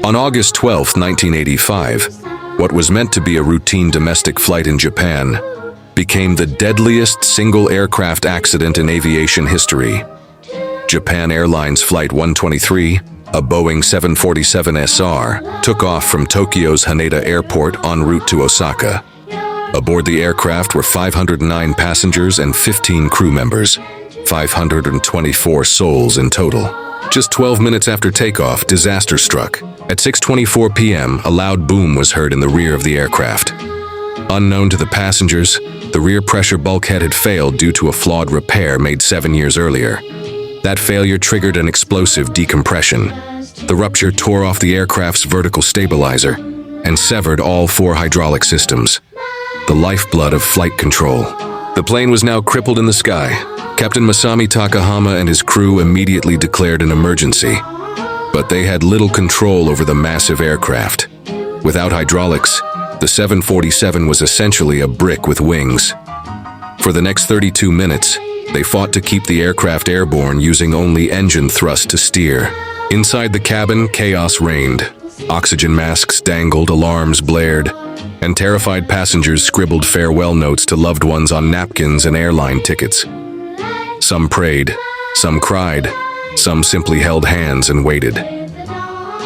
On August 12, 1985, what was meant to be a routine domestic flight in Japan became the deadliest single aircraft accident in aviation history. Japan Airlines Flight 123, a Boeing 747SR, took off from Tokyo's Haneda Airport en route to Osaka. Aboard the aircraft were 509 passengers and 15 crew members, 524 souls in total. Just 12 minutes after takeoff, disaster struck. At 6:24 p.m., a loud boom was heard in the rear of the aircraft. Unknown to the passengers, the rear pressure bulkhead had failed due to a flawed repair made 7 years earlier. That failure triggered an explosive decompression. The rupture tore off the aircraft's vertical stabilizer and severed all 4 hydraulic systems, the lifeblood of flight control. The plane was now crippled in the sky. Captain Masami Takahama and his crew immediately declared an emergency, but they had little control over the massive aircraft. Without hydraulics, the 747 was essentially a brick with wings. For the next 32 minutes, they fought to keep the aircraft airborne using only engine thrust to steer. Inside the cabin, chaos reigned. Oxygen masks dangled, alarms blared, and terrified passengers scribbled farewell notes to loved ones on napkins and airline tickets. Some prayed, some cried, some simply held hands and waited.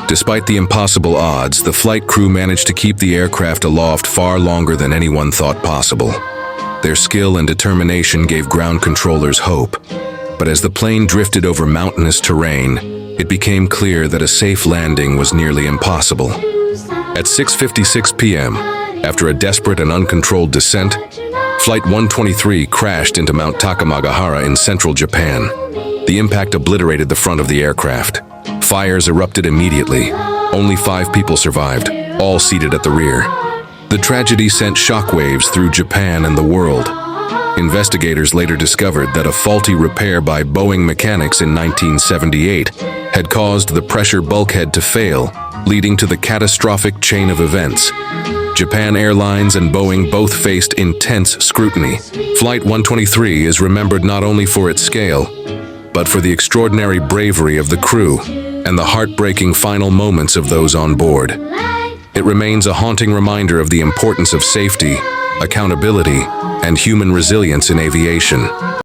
Despite the impossible odds, the flight crew managed to keep the aircraft aloft far longer than anyone thought possible. Their skill and determination gave ground controllers hope, but as the plane drifted over mountainous terrain, it became clear that a safe landing was nearly impossible. At 6:56 p.m., after a desperate and uncontrolled descent, Flight 123 crashed into Mount Takamagahara in central Japan. The impact obliterated the front of the aircraft. Fires erupted immediately. Only 5 people survived, all seated at the rear. The tragedy sent shockwaves through Japan and the world. Investigators later discovered that a faulty repair by Boeing mechanics in 1978 had caused the pressure bulkhead to fail, leading to the catastrophic chain of events. Japan Airlines and Boeing both faced intense scrutiny. Flight 123 is remembered not only for its scale, but for the extraordinary bravery of the crew and the heartbreaking final moments of those on board. It remains a haunting reminder of the importance of safety, accountability, and human resilience in aviation.